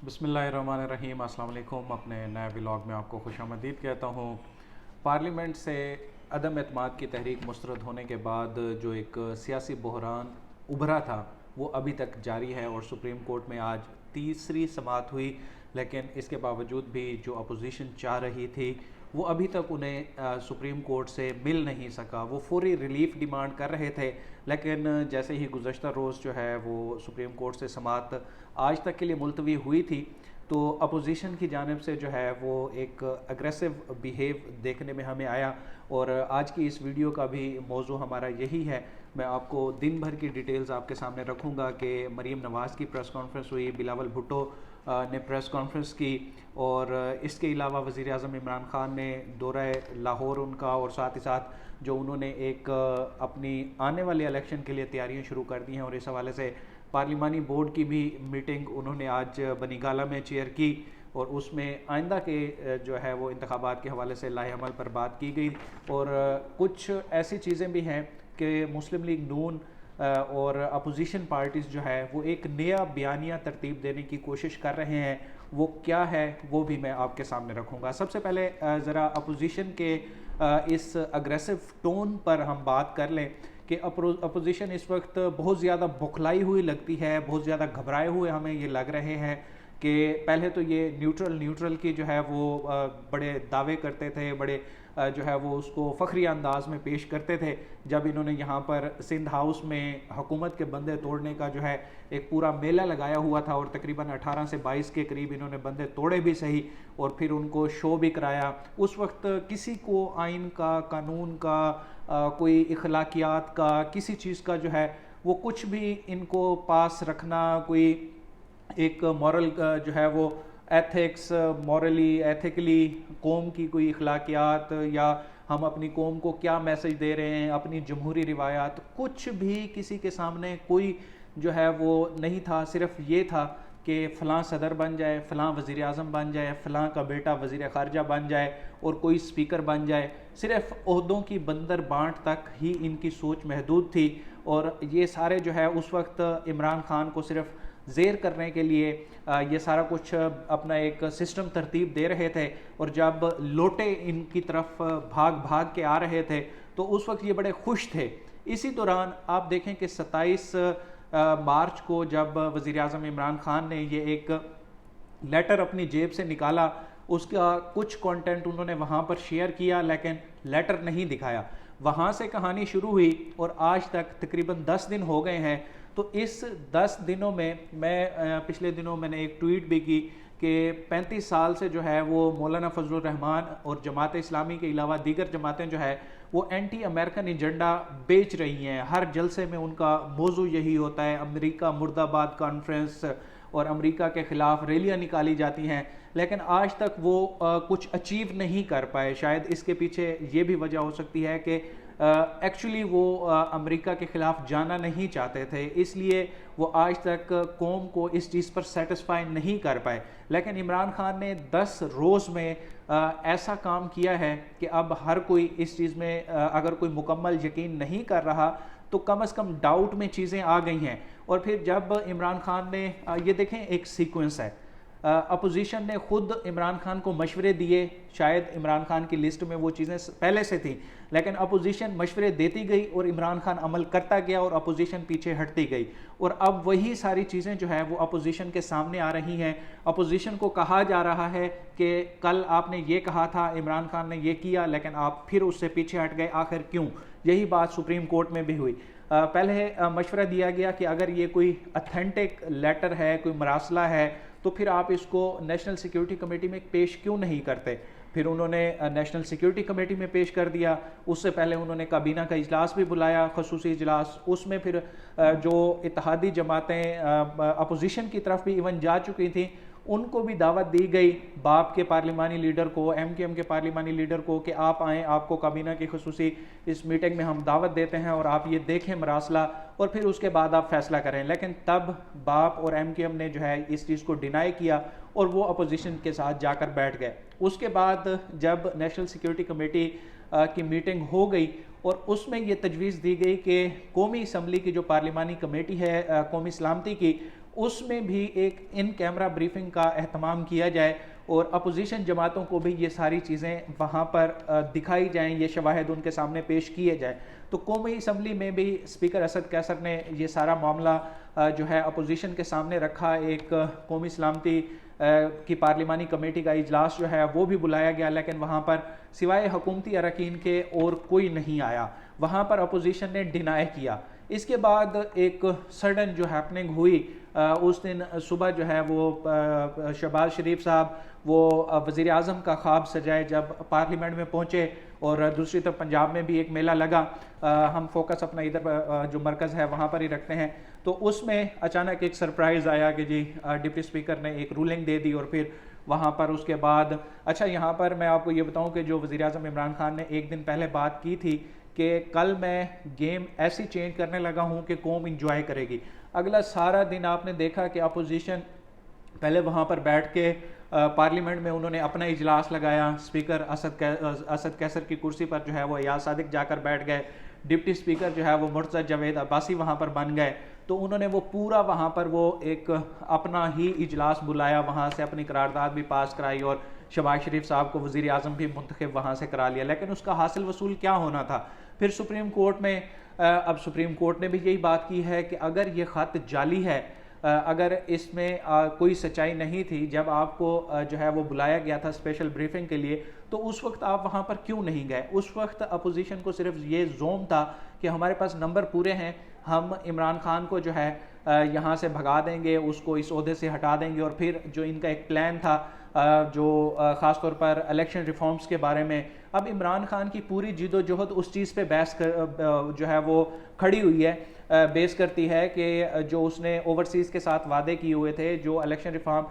बिस्मिल्लाहिर्रहमानिर्रहीम। अस्सलाम वालेकुम। अपने नए व्लॉग में आपको खुशामदीद कहता हूँ। पार्लियामेंट से अदम एतमाद की तहरीक मुस्तरद होने के बाद जो एक सियासी बहरान उभरा था वो अभी तक जारी है और सुप्रीम कोर्ट में आज तीसरी समाअत हुई। लेकिन इसके बावजूद भी जो अपोजिशन चाह रही थी वो अभी तक उन्हें सुप्रीम कोर्ट से मिल नहीं सका। वो फौरी रिलीफ डिमांड कर रहे थे, लेकिन जैसे ही गुज़श्ता रोज़ जो है वो सुप्रीम कोर्ट से समाअत आज तक के लिए मुलतवी हुई थी, तो अपोजिशन की जानिब से जो है वो एक अग्रेसिव बिहेव देखने में हमें आया। और आज की इस वीडियो का भी मौजू हमारा यही है। मैं आपको दिन भर की डिटेल्स आपके सामने रखूँगा कि मरीम नवाज़ की प्रेस कॉन्फ्रेंस हुई, बिलावल भुट्टो ने प्रेस कॉन्फ्रेंस की, और इसके अलावा वज़ीर आज़म इमरान ख़ान ने दौरा लाहौर उनका, और साथ ही साथ जो उन्होंने एक अपनी आने वाले इलेक्शन के लिए तैयारियां शुरू कर दी हैं, और इस हवाले से पार्लिमानी बोर्ड की भी मीटिंग उन्होंने आज बनीगाला में चेयर की, और उसमें आइंदा के जो है वो इंतखाबात के हवाले से लाहे अमल पर बात की गई। और कुछ ऐसी चीज़ें भी हैं कि मुस्लिम लीग नून और अपोजिशन पार्टीज़ जो है वो एक नया बयानिया तरतीब देने की कोशिश कर रहे हैं। वो क्या है वो भी मैं आपके सामने रखूँगा। सबसे पहले ज़रा अपोजिशन के इस अग्रेसिव टोन पर हम बात कर लें कि अपोजिशन इस वक्त बहुत ज़्यादा बौखलाई हुई लगती है, बहुत ज़्यादा घबराए हुए हमें ये लग रहे हैं कि पहले तो ये न्यूट्रल की जो है वो बड़े दावे करते थे, बड़े जो है वो उसको फ़ख्री अंदाज में पेश करते थे। जब इन्होंने यहाँ पर सिंध हाउस में हुकूमत के बंदे तोड़ने का जो है एक पूरा मेला लगाया हुआ था, और तकरीबन 18 से 22 के करीब इन्होंने बंदे तोड़े भी सही, और फिर उनको शो भी कराया। उस वक्त किसी को आइन का, कानून का, कोई इखलाकियात का, किसी चीज़ का जो है वो कुछ भी इनको पास रखना, कोई एक मॉरल जो है वो एथिक्स, मॉरली एथिकली कौम की कोई इखलाकियात, या हम अपनी कौम को क्या मैसेज दे रहे हैं, अपनी जमहूरी रिवायात, कुछ भी किसी के सामने कोई जो है वो नहीं था। सिर्फ ये था कि फ़लाँ सदर बन जाए, फ़लाँ वज़ीर आज़म बन जाए, फ़लाँ का बेटा वज़ीर ख़ारजा बन जाए, और कोई स्पीकर बन जाए। सिर्फ ओहदों की बंदर बांट तक ही इनकी सोच महदूद थी, और ये सारे जो है उस वक्त इमरान ख़ान को सिर्फ ज़ेर करने के लिए ये सारा कुछ अपना एक सिस्टम तरतीब दे रहे थे। और जब लोटे इनकी तरफ भाग भाग के आ रहे थे तो उस वक्त ये बड़े खुश थे। इसी दौरान आप देखें कि 27 मार्च को जब वज़ीर आज़म इमरान ख़ान ने ये एक लेटर अपनी जेब से निकाला, उसका कुछ कंटेंट उन्होंने वहाँ पर शेयर किया, लेकिन लेटर नहीं दिखाया। वहाँ से कहानी शुरू हुई और आज तक तकरीबन 10 दिन हो गए हैं। तो इस 10 दिनों में मैं पिछले दिनों मैंने एक ट्वीट भी की कि 35 साल से जो है वो मौलाना फजलुर रहमान और जमात इस्लामी के अलावा दीगर जमातें जो है वो एंटी अमेरिकन एजेंडा बेच रही हैं। हर जलसे में उनका मौजू यही होता है, अमेरिका मुर्दाबाद कॉन्फ्रेंस, और अमेरिका के ख़िलाफ़ रैलियाँ निकाली जाती हैं, लेकिन आज तक वो कुछ अचीव नहीं कर पाए। शायद इसके पीछे ये भी वजह हो सकती है कि एक्चुअली वो अमेरिका के ख़िलाफ़ जाना नहीं चाहते थे, इसलिए वो आज तक कौम को इस चीज़ पर सेटिस्फाई नहीं कर पाए। लेकिन इमरान ख़ान ने 10 रोज़ में ऐसा काम किया है कि अब हर कोई इस चीज़ में अगर कोई मुकम्मल यकीन नहीं कर रहा तो कम से कम डाउट में चीज़ें आ गई हैं। और फिर जब इमरान ख़ान ने ये देखें एक सीक्वेंस है, अपोजिशन ने खुद इमरान खान को मशवरे दिए। शायद इमरान खान की लिस्ट में वो चीज़ें पहले से थी, लेकिन अपोजिशन मशवरे देती गई और इमरान खान अमल करता गया और अपोजिशन पीछे हटती गई। और अब वही सारी चीज़ें जो है वो अपोजिशन के सामने आ रही हैं। अपोजिशन को कहा जा रहा है कि कल आपने ये कहा था, इमरान खान ने ये किया, लेकिन आप फिर उससे पीछे हट गए, आखिर क्यों? यही बात सुप्रीम कोर्ट में भी हुई। पहले मशवरा दिया गया कि अगर ये कोई अथेंटिक लेटर है, कोई मरासला है, तो फिर आप इसको नेशनल सिक्योरिटी कमेटी में पेश क्यों नहीं करते। फिर उन्होंने नेशनल सिक्योरिटी कमेटी में पेश कर दिया। उससे पहले उन्होंने काबीना का इजलास भी बुलाया, खसूसी इजलास। उसमें फिर जो इत्तेहादी जमातें अपोजिशन की तरफ भी इवन जा चुकी थी, उनको भी दावत दी गई, बाप के पार्लिमानी लीडर को, MKM के पार्लिमानी लीडर को, कि आप आएँ, आपको काबीना की खसूसी इस मीटिंग में हम दावत देते हैं और आप ये देखें मरासला, और फिर उसके बाद आप फैसला करें। लेकिन तब बाप और MKM ने जो है इस चीज़ को डिनाई किया और वो अपोजिशन के साथ जाकर बैठ गए। उसके बाद जब नेशनल सिक्योरिटी कमेटी की मीटिंग हो गई और उसमें ये तजवीज़ दी गई कि कौमी असम्बली की जो पार्लिमानी कमेटी है कौमी सलामती की, उसमें भी एक इन कैमरा ब्रीफिंग का एहतमाम किया जाए और अपोजिशन जमातों को भी ये सारी चीज़ें वहाँ पर दिखाई जाएं, ये शवाहिद उनके सामने पेश किए जाए। तो कौमी असम्बली में भी स्पीकर असद कैसर ने ये सारा मामला जो है अपोजिशन के सामने रखा। एक कौमी सलामती की पार्लिमानी कमेटी का इजलास जो है वो भी बुलाया गया, लेकिन वहाँ पर सिवाय हुकूमती अरकान के और कोई नहीं आया। वहाँ पर अपोजिशन ने डिनाई किया। इसके बाद एक सडन जो हैपनिंग हुई, उस दिन सुबह जो है वो शहबाज शरीफ साहब वो वज़ीर आज़म का ख्वाब सजाए जब पार्लियामेंट में पहुँचे, और दूसरी तरफ पंजाब में भी एक मेला लगा। हम फोकस अपना इधर जो मरकज़ है वहाँ पर ही रखते हैं। तो उसमें अचानक एक सरप्राइज़ आया कि जी डिप्टी स्पीकर ने एक रूलिंग दे दी, और फिर वहाँ पर उसके बाद अच्छा यहाँ पर मैं आपको ये बताऊँ कि जो वज़ीर आज़म इमरान खान ने एक दिन पहले बात की थी कि कल मैं गेम ऐसी चेंज करने लगा हूँ कि कौम इंजॉय करेगी। अगला सारा दिन आपने देखा कि अपोजिशन पहले वहाँ पर बैठ के पार्लियामेंट में उन्होंने अपना इजलास लगाया। स्पीकर असद कैसर की कुर्सी पर जो है वो अयाज सादिक जाकर बैठ गए। डिप्टी स्पीकर जो है वो मुर्तज़ा जावेद अब्बासी वहाँ पर बन गए। तो उन्होंने वो पूरा वहाँ पर वो एक अपना ही इजलास बुलाया, वहाँ से अपनी करारदाद भी पास कराई और शहबाज शरीफ साहब को वज़ीर आज़म भी मुंतखब वहाँ से करा लिया। लेकिन उसका हासिल वसूल क्या होना था? फिर सुप्रीम कोर्ट में अब सुप्रीम कोर्ट ने भी यही बात की है कि अगर ये ख़त जाली है, अगर इसमें कोई सच्चाई नहीं थी, जब आपको जो है वो बुलाया गया था स्पेशल ब्रीफिंग के लिए, तो उस वक्त आप वहाँ पर क्यों नहीं गए? उस वक्त अपोजिशन को सिर्फ ये जोम था कि हमारे पास नंबर पूरे हैं, हम इमरान खान को जो है यहाँ से भगा देंगे, उसको इस ओहदे से हटा देंगे। और फिर जो इनका एक प्लान था जो ख़ास तौर पर इलेक्शन रिफॉर्म्स के बारे में, अब इमरान खान की पूरी जिदोजहद उस चीज़ पे बहस जो है वो खड़ी हुई है, बेस करती है कि जो उसने ओवरसीज़ के साथ वादे किए हुए थे, जो इलेक्शन रिफॉर्म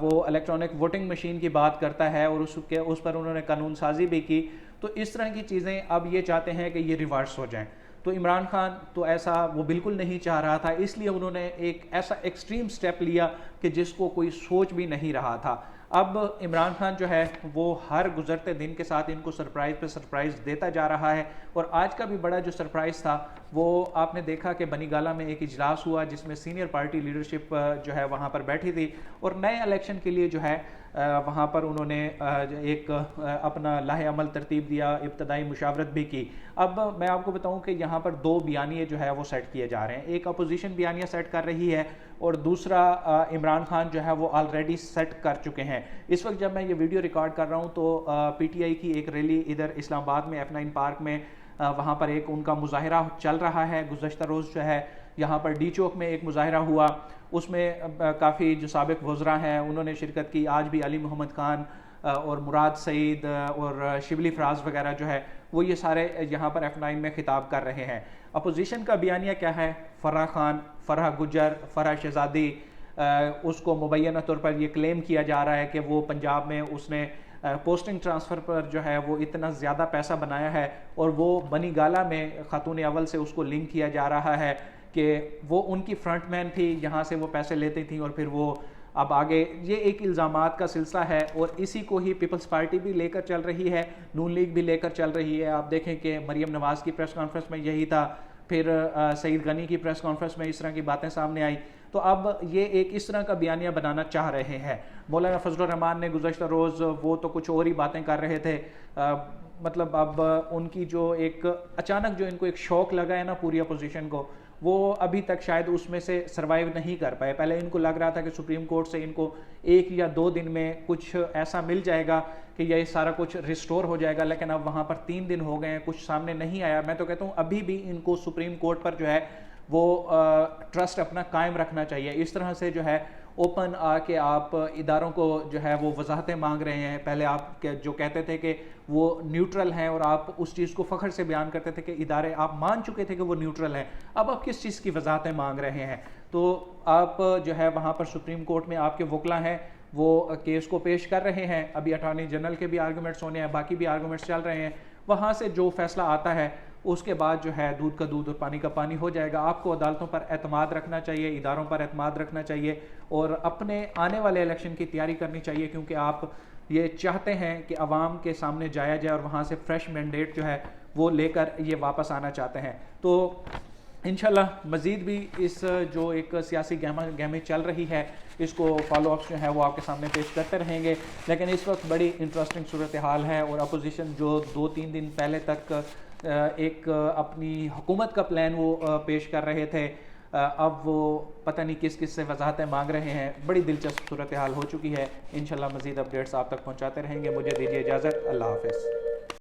वो इलेक्ट्रॉनिक वोटिंग मशीन की बात करता है और उस पर उन्होंने कानून साजी भी की। तो इस तरह की चीज़ें अब ये चाहते हैं कि ये रिवर्स हो जाएं। तो इमरान खान तो ऐसा वो बिल्कुल नहीं चाह रहा था, इसलिए उन्होंने एक ऐसा एक्सट्रीम स्टेप लिया कि जिसको कोई सोच भी नहीं रहा था। अब इमरान खान जो है वो हर गुजरते दिन के साथ इनको सरप्राइज़ पे सरप्राइज़ देता जा रहा है। और आज का भी बड़ा जो सरप्राइज़ था वो आपने देखा कि बनीगाला में एक इजलास हुआ जिसमें सीनियर पार्टी लीडरशिप जो है वहाँ पर बैठी थी और नए इलेक्शन के लिए जो है वहाँ पर उन्होंने एक अपना लाहे अमल तरतीब दिया, इब्तदाई मुशावरत भी की। अब मैं आपको बताऊं कि यहाँ पर दो बयानिए जो है वो सेट किए जा रहे हैं। एक अपोजिशन बयानिया सेट कर रही है और दूसरा इमरान खान जो है वो ऑलरेडी सेट कर चुके हैं। इस वक्त जब मैं ये वीडियो रिकॉर्ड कर रहा हूँ तो पीटीआई की एक रैली इधर इस्लामाबाद में F9 पार्क में वहाँ पर एक उनका मुजाहिरा चल रहा है। गुज़श्ता रोज़ जो है यहाँ पर डी चौक में एक मुजाहिरा हुआ, उसमें काफ़ी जो साबिक वज़रा हैं उन्होंने शिरकत की। आज भी अली मोहम्मद खान और मुराद सईद और शिबली फराज वगैरह जो है वो ये सारे यहाँ पर F9 में खिताब कर रहे हैं। अपोजिशन का बयानिया क्या है? फराह खान, फराह गुजर, फराह शहजादी, उसको मुबैना तौर पर ये क्लेम किया जा रहा है कि वो पंजाब में उसने पोस्टिंग ट्रांसफ़र पर जो है वो इतना ज़्यादा पैसा बनाया है और वो बनीगाला में खातून अव्वल से उसको लिंक किया जा रहा है कि वो उनकी फ्रंटमैन थी, यहाँ से वो पैसे लेती थी और फिर वो अब आगे ये एक इल्ज़ामात का सिलसिला है। और इसी को ही पीपल्स पार्टी भी लेकर चल रही है, नून लीग भी लेकर चल रही है। आप देखें कि मरियम नवाज़ की प्रेस कॉन्फ्रेंस में यही था, फिर सईद गनी की प्रेस कॉन्फ्रेंस में इस तरह की बातें सामने आई। तो अब ये एक इस तरह का बयानिया बनाना चाह रहे हैं। मौलाना फजलुर रहमान ने गुज़श्ता रोज़ वो तो कुछ और ही बातें कर रहे थे, मतलब अब उनकी जो एक अचानक जो इनको एक शौक लगा है ना पूरी अपोजिशन को, वो अभी तक शायद उसमें से सरवाइव नहीं कर पाए। पहले इनको लग रहा था कि सुप्रीम कोर्ट से इनको 1 या 2 दिन में कुछ ऐसा मिल जाएगा कि ये सारा कुछ रिस्टोर हो जाएगा, लेकिन अब वहाँ पर 3 दिन हो गए हैं, कुछ सामने नहीं आया। मैं तो कहता हूँ अभी भी इनको सुप्रीम कोर्ट पर जो है वो ट्रस्ट अपना कायम रखना चाहिए। इस तरह से जो है ओपन आके आप इदारों को जो है वो वजाहतें मांग रहे हैं। पहले आप जो कहते थे कि वो न्यूट्रल हैं और आप उस चीज़ को फ़ख्र से बयान करते थे कि इदारे आप मान चुके थे कि वो न्यूट्रल हैं, अब आप किस चीज़ की वजाहतें मांग रहे हैं? तो आप जो है वहाँ पर सुप्रीम कोर्ट में आपके वकला हैं वो केस को पेश कर रहे हैं। अभी अटॉर्नी जनरल के भी आर्गूमेंट्स होने हैं, बाकी भी आर्गूमेंट्स चल रहे हैं। वहाँ से जो फैसला आता है उसके बाद जो है दूध का दूध और पानी का पानी हो जाएगा। आपको अदालतों पर एतमाद रखना चाहिए, इदारों पर एतमाद रखना चाहिए और अपने आने वाले इलेक्शन की तैयारी करनी चाहिए, क्योंकि आप ये चाहते हैं कि आवाम के सामने जाया जाए और वहाँ से फ्रेश मैंडेट जो है वो लेकर ये वापस आना चाहते हैं। तो इंशाल्लाह मज़ीद भी इस जो एक सियासी गहमा गहमी चल रही है, इसको फॉलो अप्स जो है वो आपके सामने पेश करते रहेंगे। लेकिन इस वक्त बड़ी इंटरेस्टिंग सूरत हाल है और अपोजिशन जो 2-3 दिन पहले तक एक अपनी हुकूमत का प्लान वो पेश कर रहे थे, अब वो पता नहीं किस किस से वजाहतें मांग रहे हैं। बड़ी दिलचस्प सूरत हाल हो चुकी है। इंशाल्लाह मज़ीद अपडेट्स आप तक पहुँचाते रहेंगे। मुझे दीजिए इजाज़त। अल्लाह हाफ़िज़।